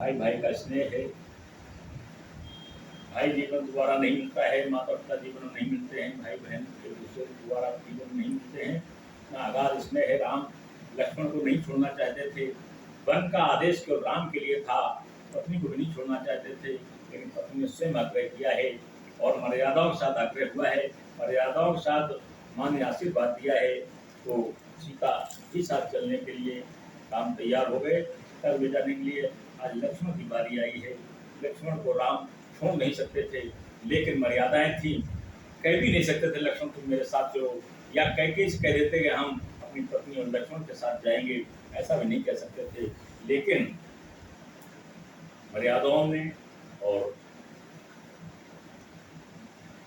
भाई भाई का स्नेह है। भाई जीवन दोबारा नहीं मिलता है, माता पिता जीवन में नहीं मिलते हैं, भाई बहन एक दूसरे को दोबारा जीवन में नहीं मिलते हैं। ना अगाध स्नेह है। राम लक्ष्मण को नहीं छोड़ना चाहते थे। वन का आदेश केवल राम के लिए था, पत्नी को भी नहीं छोड़ना चाहते थे, लेकिन पत्नी ने स्वयं आग्रह किया है और मर्यादाओं के साथ आग्रह हुआ है। मर्यादाओं के साथ माँ ने आशीर्वाद दिया है, तो सीता के साथ चलने के लिए राम तैयार हो गए। तब ले जाने के लिए आज लक्ष्मण की बारी आई है। लक्ष्मण को राम छोड़ नहीं सकते थे, लेकिन मर्यादाएं थी। कह भी नहीं सकते थे लक्ष्मण तुम मेरे साथ चलो, या कह के कह देते कि हम अपनी पत्नी और लक्ष्मण के साथ जाएंगे, ऐसा भी नहीं कह सकते थे। लेकिन मर्यादाओं ने और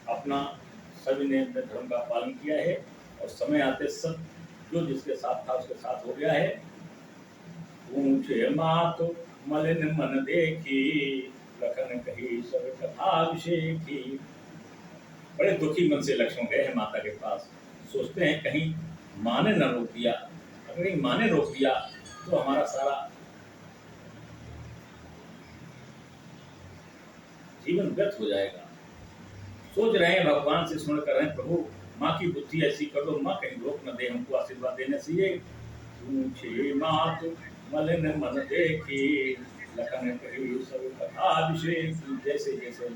अपना सभी ने अपने धर्म का पालन किया है, और समय आते सब जो जिसके साथ था उसके साथ हो गया है। ऊंचे मात मलिन मन देखी, लखन कही सब कथा अभिषेकी। बड़े दुखी मन से लक्ष्मण गए हैं माता के पास। सोचते हैं कहीं माँ ने न रोक दिया, अगर कहीं माँ ने रोक दिया तो हमारा सारा जीवन व्यर्थ हो जाएगा। सोच रहे हैं, भगवान से स्मरण कर रहे हैं, प्रभु माँ की बुद्धि ऐसी कर दो, माँ कहीं रोक न दे हमको आशीर्वाद देने से। ये ऊंचे मात मलिन मन देखी, लखन कही सब कथा अभिषेक। जैसे जैसे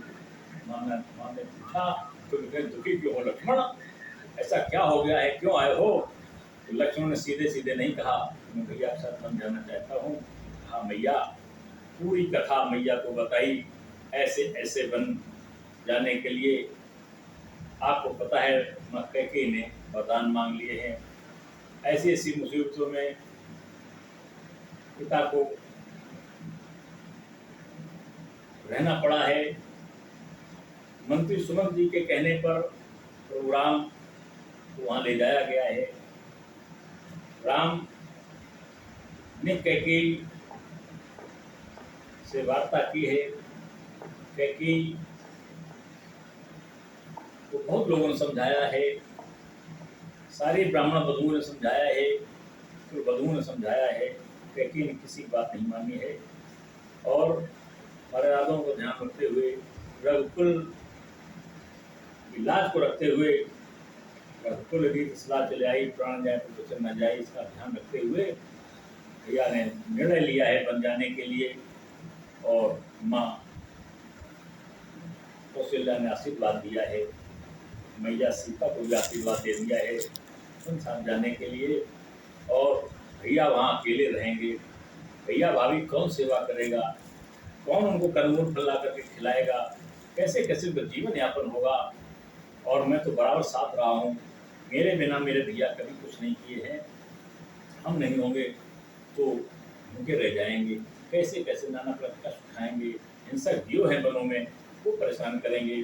माँ ने पूछा तो दुखी क्यों हो लक्ष्मण, ऐसा क्या हो गया है, क्यों आए हो? तो लक्ष्मण ने सीधे सीधे नहीं कहा मैं भैया के साथ बन जाना चाहता हूँ। हाँ मैया, पूरी कथा मैया को बताई। ऐसे ऐसे बन जाने के लिए आपको पता है माँ कैकेयी ने वरदान मांग लिए हैं। ऐसी ऐसी मुसीबतों में पिता को रहना पड़ा है। मंत्री सुमंत जी के कहने पर प्रभु राम को वहां ले जाया गया है। राम ने कैकेयी से वार्ता की है। कैकेयी को बहुत लोगों ने समझाया है, सारी ब्राह्मण वधुओं ने समझाया है, तो वधुओं ने समझाया है, कैकेयी ने किसी की बात नहीं मानी है। और मर्यादाओं को ध्यान रखते हुए, रघुकुल की लाज को रखते हुए, रघुकुल रीत सलाह चले आई, प्राण जाए तो वचन न जाए, इसका ध्यान रखते हुए भैया ने निर्णय लिया है बन जाने के लिए। और माँ कौशल्या ने आशीर्वाद दिया है, मैया सीता को भी आशीर्वाद दे दिया है साथ जाने के लिए। और भैया वहाँ अकेले रहेंगे। भैया भाभी कौन सेवा करेगा, कौन उनको कंदमूल फल ला करके खिलाएगा, कैसे कैसे उनका जीवन यापन होगा। और मैं तो बराबर साथ रहा हूँ, मेरे बिना मेरे भैया कभी कुछ नहीं किए हैं। हम नहीं होंगे तो भूखे रह जाएंगे, कैसे कैसे नाना प्रकार का कष्ट खाएंगे। हिंसक जीव हैं वनों में, वो परेशान करेंगे।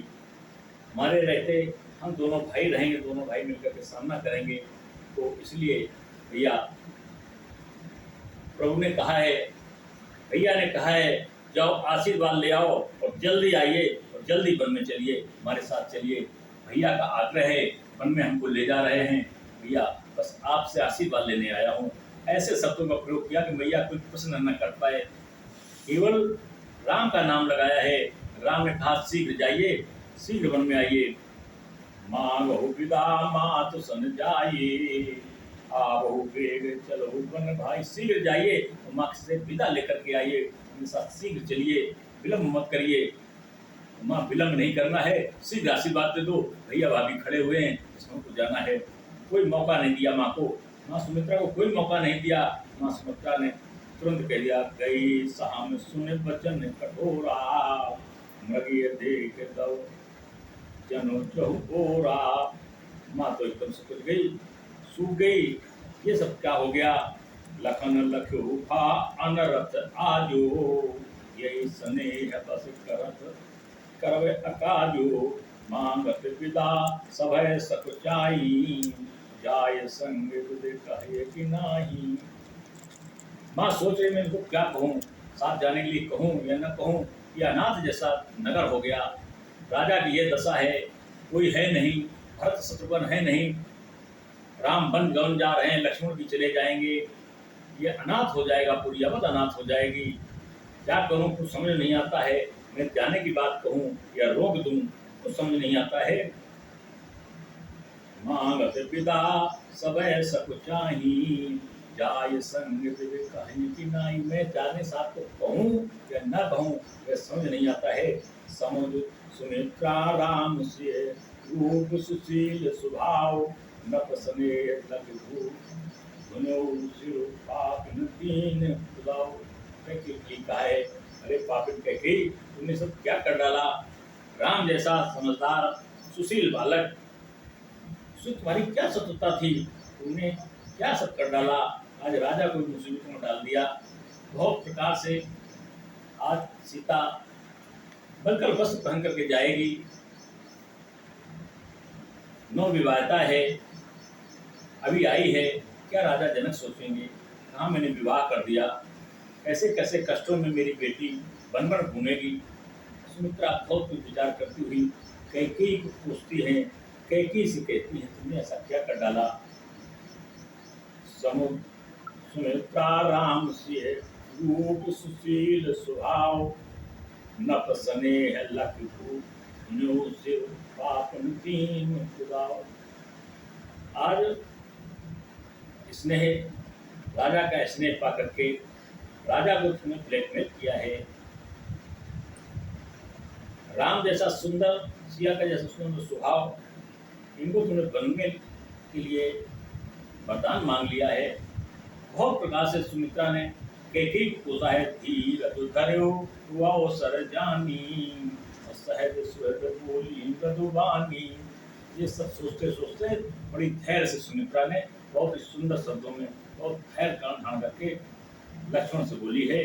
हमारे रहते हम दोनों भाई रहेंगे, दोनों भाई मिलकर के सामना करेंगे। तो इसलिए भैया, प्रभु ने कहा है, भैया ने कहा है जाओ आशीर्वाद ले आओ और जल्दी आइए और जल्दी वन में चलिए, हमारे साथ चलिए। भैया का आग्रह है, वन में हमको ले जा रहे हैं, भैया बस आपसे आशीर्वाद लेने आया हूँ। ऐसे शब्दों का प्रयोग किया कि मैया कुछ प्रश्न न कर पाए, केवल राम का नाम लगाया है। राम ने कहा शीघ्र जाइए, शीघ्र वन में आइए। मांगहु विदा मात सन जाइए, आवहु वेग चलो वन भाई। शीघ्र जाइए और माँ से विदा लेकर के आइए, उनके साथ शीघ्र चलिए, विलम्ब मत करिए। माँ विलम्ब नहीं करना है, शीघ्र आशीर्वाद दे दो। भैया भाभी खड़े हुए हैं, इसको जाना है। कोई मौका नहीं दिया माँ को, माँ सुमित्रा को कोई मौका नहीं दिया। माँ सुमित्रा ने तुरंत कह दिया, गई साम सुने वचन कठोरा, मृगे देख दो जनो चहुरा। माँ तो एकदम से कुछ गई, सूख गई। ये सब क्या हो गया? लखन लख्यो फा अनरथ आजो, यही स्नेह बस करत करवे अकाजो। मांगत विदा सभय सकुचाई, जाय संग विदे कहे कि नाही। माँ सोच रही मैं इनको क्या कहूँ, साथ जाने के लिए कहूँ या न कहूँ। ये अनाथ जैसा नगर हो गया, राजा की ये दशा है, कोई है नहीं, भरत शत्रुघ्न है नहीं, राम वन गवन जा रहे हैं, लक्ष्मण भी चले जाएंगे, ये अनाथ हो जाएगा, पूरी अवध अनाथ हो जाएगी। क्या करूं कुछ समझ नहीं आता है। मैं जाने की बात कहूं या रोक दूं कुछ समझ नहीं आता है। मांगत पिता सबे सब चाही, जाय संग दिव कहीं की नाई। मैं जाने साथ को कहूं या न कहूं यह समझ नहीं आता है। समुझ सुमित्रा राम से रूप सुशील स्वभाव, न पसने लग धुनो सिर पापिन दीन खुदाओ। कैकेयी की कहा है, अरे पापिन कैकेयी तुमने सब क्या कर डाला। राम जैसा समझदार सुशील बालक, उससे तुम्हारी क्या शत्रुता थी। तुमने क्या सब कर डाला। आज राजा को मुसीबत में डाल दिया। बहुत प्रकार से आज सीता बलकर वस्त्र पहन करके जाएगी। नौ विवाहिता है, अभी आई है। क्या राजा जनक सोचेंगे, कहाँ मैंने विवाह कर दिया, कैसे कैसे कष्टों में मेरी बेटी बन बन घूमेगी। सुमित्रा बहुत कुछ विचार करती हुई कैकेयी को पूछती है। कैकेयी से कहती है, तुमने ऐसा क्या कर डाला। सुमित्रा राम से रूप सुशील स्वभाव, न पसने लख पापन दीन खुदाओ। आज स्नेह, राजा का स्नेह पा करके राजा को तुमने ब्लैकमेल किया है। राम जैसा सुंदर, सिया का जैसा सुंदर स्वभाव, इनको तुमने बनने के लिए वरदान मांग लिया है। बहुत प्रकार से सुमित्रा ने कैकेयी को पूछा है। धीर धर्यो हुआ सर जानी, सहज स्वर बोली मृदुबानी। ये सब सोचते सोचते बड़ी धैर्य से सुमित्रा ने बहुत ही सुंदर शब्दों में बहुत धैर्य का धारण करके लक्ष्मण से बोली है।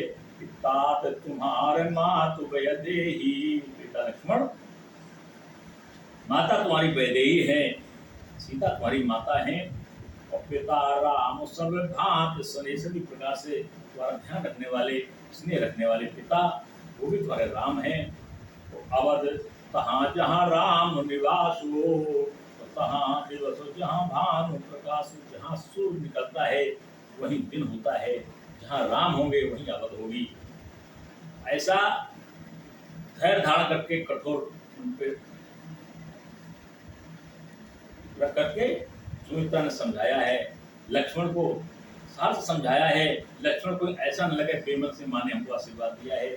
तात तुम्हारे मातु वैदेही, पिता लक्ष्मण माता तुम्हारी वैदेही है, सीता तुम्हारी माता है। और पिता राम सब भांत सने, सभी प्रकार से तुम्हारा ध्यान रखने वाले, स्नेह रखने वाले पिता वो भी तुम्हारे राम हैं। तो अवध तहाँ जहाँ राम निवास हो, तो तहाँ दिवस जहाँ भानु प्रकाश। जहाँ सूर्य निकलता है वहीं दिन होता है, जहाँ राम होंगे वहीं अवध होगी। ऐसा धैर्य धारण करके कठोर उनपे रख करके सुमित्रा ने समझाया है। लक्ष्मण को साथ समझाया है। लक्ष्मण को ऐसा न लगे बेमन से माँ ने हमको आशीर्वाद दिया है,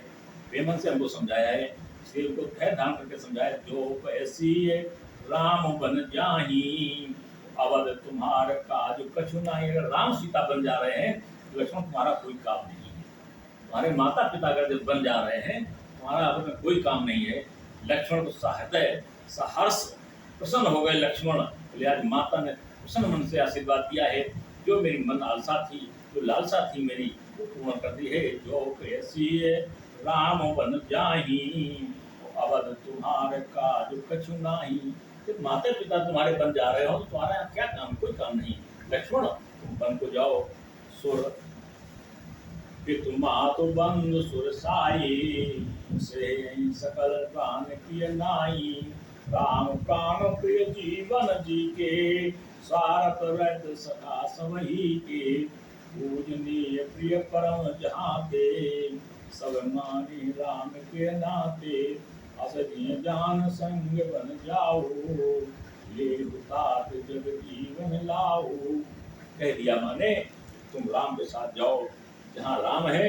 बेमन से हमको समझाया है। इसलिए उनको धैर्य धारण करके समझाया। जो ऐसी राम बन जाही, अवध तुम्हारे काज कछु नहीं। अगर राम सीता बन जा रहे हैं तो लक्ष्मण तुम्हारा कोई काम नहीं है। तुम्हारे माता पिता अगर जब बन जा रहे हैं तुम्हारा अब में कोई काम नहीं है। लक्ष्मण को सहृदय सहर्ष प्रसन्न हो गए लक्ष्मण। बोले आज माता ने प्रसन्न मन से आशीर्वाद दिया है। जो मेरी मन आलसा थी, जो लालसा थी मेरी, वो पूर्ण कर दी है। जो कैसी राम बन जाही, अवध तुम्हारे काज कछु नाही। जब माता पिता तुम्हारे बन जा रहे हो तो तुम्हारा यहाँ क्या काम, कोई काम नहीं। लक्ष्मण तुम बन को जाओ सुर, कि तुम तो बंद सुर साई, से सकल प्राण प्रिय नाई। राम प्राण प्रिय जीवन जी के, सारथ वैद सखा समही के। पूजनीय प्रिय परम जहाते, सब मानी राम के नाते। असजिय जान संग बन जाओ, ले तात जग जीवन लाओ। कह दिया माने तुम राम के साथ जाओ, जहाँ राम है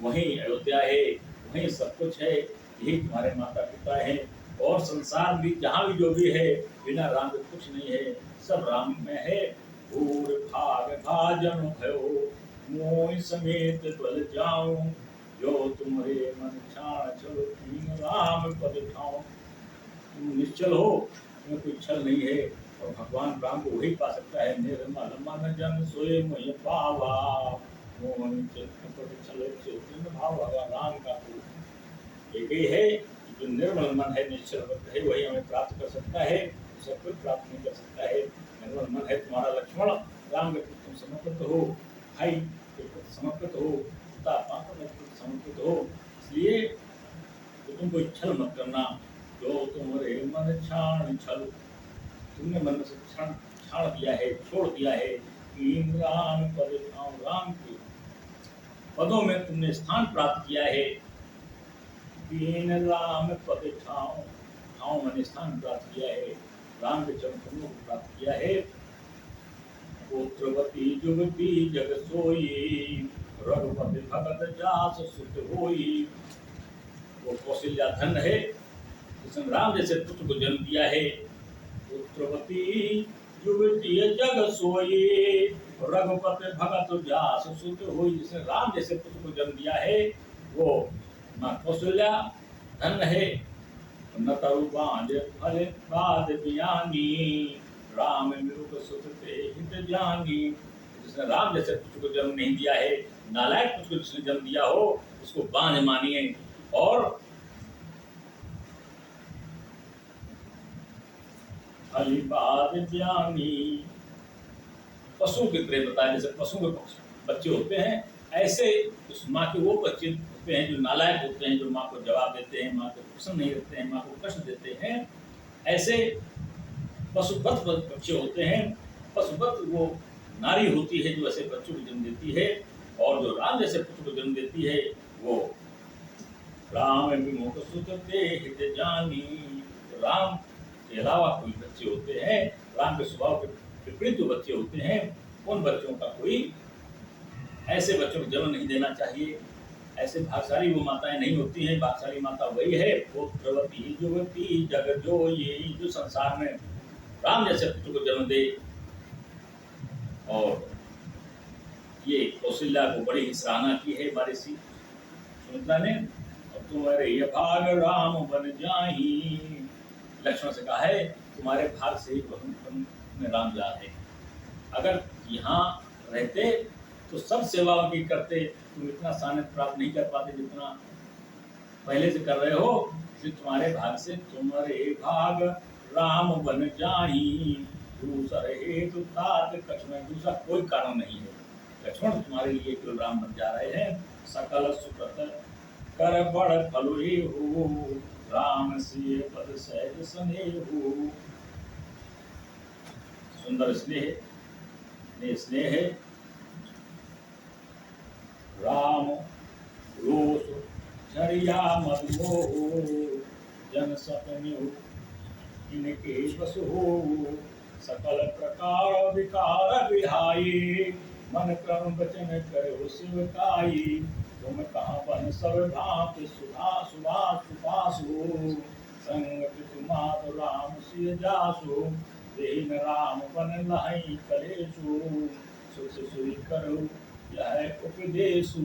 वहीं अयोध्या है, वहीं सब कुछ है। यही तुम्हारे माता पिता हैं। और संसार भी जहाँ भी जो भी है बिना राम के कुछ नहीं है, सब राम में है। भूर भाग भाजन भयो, मोह समेत बल जाऊं। जो तुम्हारे मन छाण चलो, तीन राम पद ठाओ। तुम निश्चल हो, तुम्हें कोई छल नहीं है। और भगवान राम को वही पा सकता है। निर्मल मन जन सोए मोहि पावा, मोहन चल भाव राम का एक ही है। जो निर्मल मन है, निश्चल भक्त है, वही हमें प्राप्त कर सकता है। सब कुछ प्राप्त नहीं कर सकता है। निर्मल मन है तुम्हारा लक्ष्मण, राम के प्रति तुम समर्पित हो, भाई के प्रति समर्पित हो, पिता माता के प्रति समर्पित हो। इसलिए तो तुम कोई छल मत करना। जो तुम्हारे मन छाण छल, तुमने मन से छाण दिया है, छोड़ दिया है। राम पद, राम के पदों में तुमने स्थान प्राप्त किया है। दीन राम पद ठाऊं, ठाऊं मैंने स्थान प्राप्त किया है, राम के चरण कमलों को प्राप्त किया है। पुत्रवती जुगती जग सोई, रघुपति भगत जास सुत होई। वो कौशल्या धन है जिसने राम जैसे पुत्र को जन्म दिया है। पुत्रवती युवती जग सोई, रघुपति भगत जास सुत होई। जिसने राम जैसे पुत्र को जन्म दिया है वो माँ कौशल्या धन है। न तरु बांध फल बाद बियानी, राम मृग सुत ते हित जानी। जिसने राम जैसे पुत्र को जन्म नहीं दिया है, नालायक पुत्र को जिसने जन्म दिया हो उसको बांझ मानिए। और फली बाद ज्ञानी, पशु की तरह बताया, जैसे पशु के बच्चे होते हैं ऐसे उस माँ के वो बच्चे होते हैं जो नालायक होते हैं, जो माँ को जवाब देते हैं, माँ को प्रसन्न नहीं रखते हैं, माँ को कष्ट देते हैं। ऐसे पशुवत बच्चे होते हैं। पशुवत वो नारी होती है जो ऐसे बच्चों को जन्म देती है, और जो राम जैसे पुत्र को जन्म देती है वो राम विमुख सुत ते हित जानी। राम के अलावा कोई बच्चे होते हैं, राम के स्वभाव के विपरीत जो बच्चे होते हैं, उन बच्चों का कोई ऐसे बच्चों को जन्म नहीं देना चाहिए। ऐसे भाग्यशाली वो माताएं नहीं होती हैं। भाग्यशाली माता वही है पुत्रवती युवती जग जो, ये जो संसार में राम जैसे पुत्र को जन्म दे। और ये कौशल्या को बड़ी ही सराहना की है हमारे सुमित्रा ने। और तुम्हारे ये भाग राम बन जाही, लक्ष्मण से कहा है तुम्हारे भाग से ही वन में राम जा है। अगर यहाँ रहते तो सब सेवा की करते, तुम इतना सानिध्य प्राप्त नहीं कर पाते जितना पहले से कर रहे हो। इसलिए तुम्हारे भाग से, तुम्हारे भाग राम बन जाही, दूसरे हेतु तात लक्ष्मण, दूसरा कोई कारण नहीं है। लक्ष्मण तुम्हारे लिए केवल राम बन जा रहे हैं। सकल सुकृत कर बड़ फलु हो, राम सिय पद सहज स्नेहु। सुंदर स्नेह स्नेह है। राम रोष झरिया मधुमोह, जन सपने इनके बस हो। सकल प्रकार विकार विहाई, मन क्रम वचन करो शिवकाई। तुम कहाँ बन सब भात सुधा सुभा सुपासु, संग तुमात राम सिय जासु। दीन राम बन लहई कलेसु, सुख सुई करो यह उपदेशु।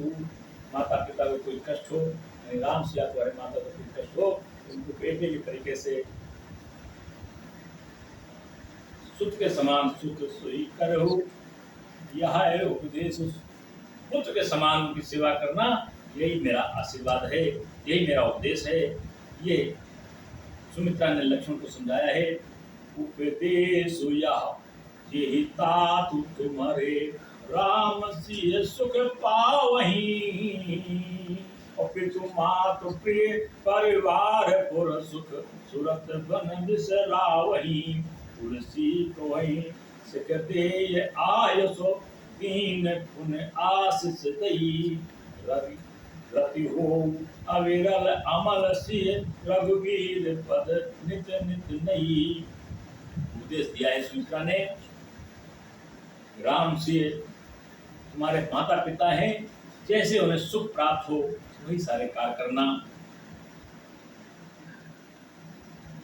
माता पिता को कोई कष्ट हो, राम सिया तुम्हारे माता को कोई कष्ट हो, उनको बेटे के तरीके से सुत के समान सुख सोई करो यह है उपदेश। पुत्र के समान उनकी सेवा करना, यही मेरा आशीर्वाद है, यही मेरा उपदेश है। ये सुमित्रा ने लक्ष्मण को समझाया है। उपदेश यही तातु तुम्हारे, राम सिय सुख पावहीं। और पितु मातु प्रिय परिवार पुर सुख, सुरत बन बिसरावहीं। तुलसी को वही सिख दे आयसो, दीन पुन आशीष दई। रति हो अविरल अमल सिय, रघुवीर पद नित नित नई। उपदेश दिया है सुमित्रा ने। राम सिय तुम्हारे माता पिता हैं, जैसे उन्हें सुख प्राप्त हो वही सारे कार्य करना।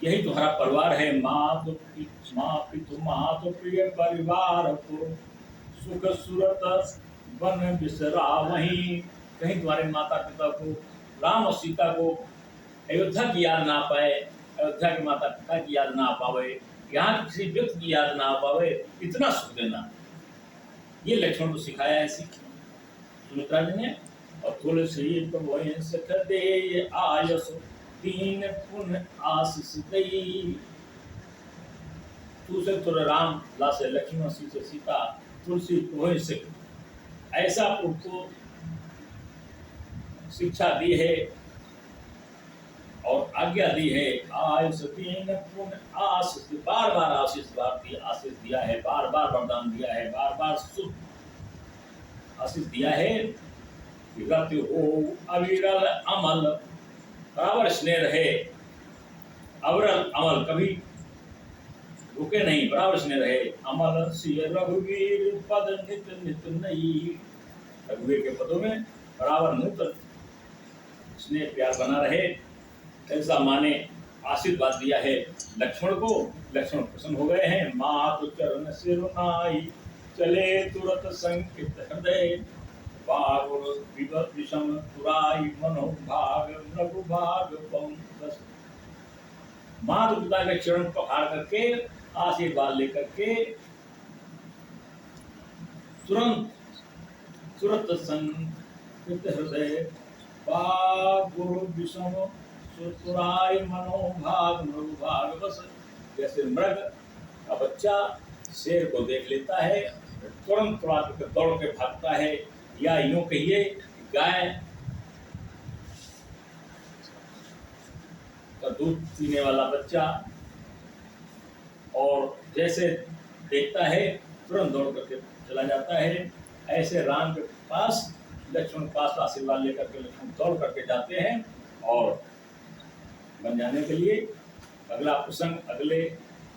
यही तुम्हारा परिवार है। माँ पितु मातु प्रिय परिवार को, सुख सुरत बन बिसरा वहीं। कहीं तुम्हारे माता पिता को, राम और सीता को अयोध्या की याद ना पाए, अयोध्या के माता पिता की याद ना पावे, यहाँ किसी व्यक्ति की याद ना पावे, इतना सुख देना, ये लक्ष्मण को सिखाया है सुमित्रा जी ने। और तुलसी तो वही सिख दे आयस, दीन पुन आशीष दई। तू से तुर राम लासे लक्ष्मण सी से सीता, तुलसी तो वही सिख, ऐसा उनको शिक्षा दी है और आज्ञा दी है। आयुष दीन पुन आशीष, बार बार आशीष दिया है, बार बार वरदान दिया है, बार बार सुख आशीष दिया है। रति हो अविरल अमल, बराबर स्नेह रहे, अविरल अमल, कभी रुके नहीं, बराबर स्नेह रहे। अमल सिय रघुवीर पद नित नित नई, रघुवीर के पदों में बराबर नूतन स्नेह प्यार बना रहे, ऐसा माने आशीर्वाद दिया है लक्ष्मण को। लक्ष्मण प्रसन्न हो गए हैं। मातु चरण सिर नाई, चले तुरत संकित हृदय, बागुर विगत विषम तुराई, मनोभाग नभु भाग पम दस। माता पिता के चरण पखाड़ करके आशीर्वाद लेकर के तुरंत तुरंत संकित हृदय, बागुर विषम सुतुराई, मनोभाग मृगभाग बस। जैसे मृग का बच्चा शेर को देख लेता है, तुरंत दौड़ के भागता है, या यूं कहिए गाय का दूध पीने वाला बच्चा, और जैसे देखता है तुरंत दौड़ करके चला जाता है, ऐसे राम के पास लक्ष्मण के पास आशीर्वाद लेकर के लक्ष्मण दौड़ करके जाते हैं और बन जाने के लिए। अगला प्रसंग अगले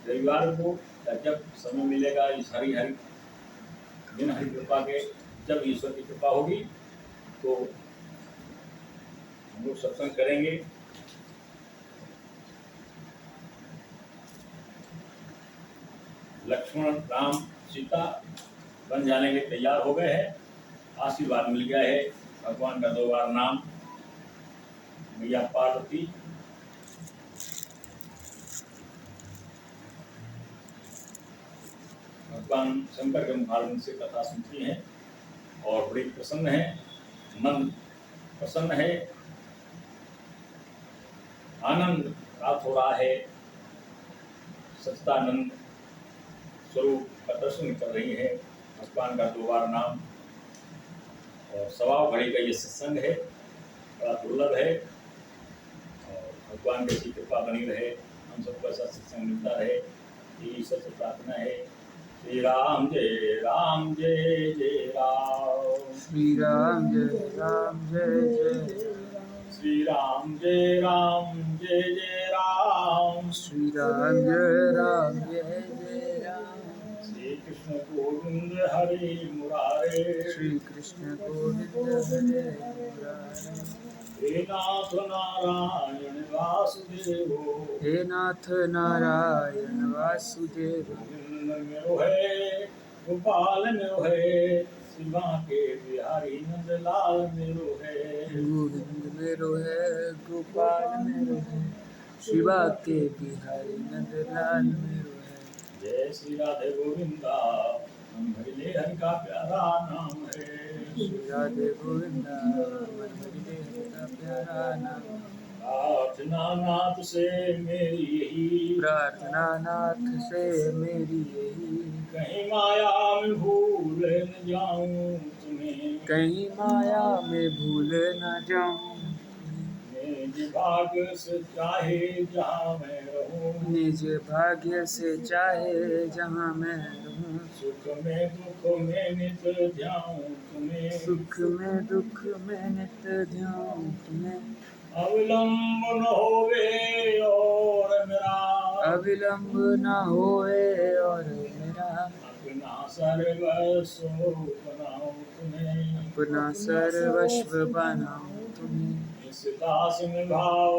रविवार को, जब समय मिलेगा, इस हरि दिन हरि कृपा के, जब ईश्वर की कृपा होगी तो हम लोग सत्संग करेंगे। लक्ष्मण राम सीता बन जाने के तैयार हो गए हैं, आशीर्वाद मिल गया है। भगवान का 2 बार नाम, मैया पार्वती भगवान शंकर के मुखारविंद से कथा सुनती हैं और बड़ी प्रसन्न है, मन प्रसन्न है, आनंद प्राप्त हो रहा है। सच्चिदानंद स्वरूप का दर्शन कर रही है। भगवान का 2 बार नाम और 1.25 घड़ी का ये सत्संग है, बड़ा दुर्लभ है, और भगवान की कृपा बनी रहे, हम सबको ऐसा सत्संग मिलता रहे, ये ईश्वर से प्रार्थना है। श्री राम जय राम जय जय राम, श्री राम जय राम जय जय, श्री राम जय राम जय जय राम, श्री राम जय राम जय जय राम, श्री कृष्ण गोविंद हरे मुरारे, श्री कृष्ण गोविंद हरे मुरारे, हे नाथ नारायण वासुदेव, हे नाथ नारायण वासुदेव, गोविंद मेरो है गोपाल मेरो है, शिवा के बिहारी नंदलाल मेरो है, गोविंद मेरो है गोपाल मेरो है, शिवा के बिहारी नंदलाल मेरो है। जय श्री राधे गोविंदा, हम भजले हरि का प्यारा नाम है, श्री राधे गोविंदा, मन भजले हरि का प्यारा नाम है। प्रार्थना नाथ से मेरी यही, प्रार्थना नाथ से मेरी यही, कहीं माया में भूल न जाऊं तुम्हें, कहीं माया में भूल न जाऊं, निज भाग्य से चाहे जहाँ मैं रहूं, निज भाग्य से चाहे जहाँ मैं रहूं, सुख में दुख में नित ध्याऊं तुम्हें, सुख में दुख में नित ध्याऊं तुम्हें, अविलंब न होवे और मेरा, अविलंब न होए और मेरा, अपना सर्वस्व बनाऊं तुम्हें, अपना सर्वस्व बनाऊं तुम्हें। इस दास में भाव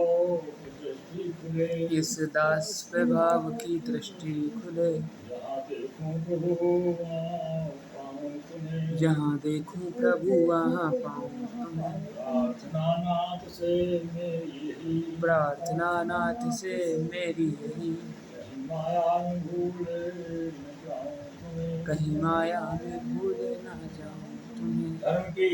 दृष्टि खुले, इस दास पे भाव की दृष्टि खुले, जहाँ देखूं प्रभु वहाँ पाऊं तुम्हें, जहाँ देखूं प्रभु वहाँ पाऊं तुम्हें। प्रार्थना नाथ से मेरी यही, प्रार्थना नाथ से मेरी यही, कहीं माया में भूले न जाऊं तुम्हें, कहीं माया में भूल न जाऊं तुम्हें। धर्म की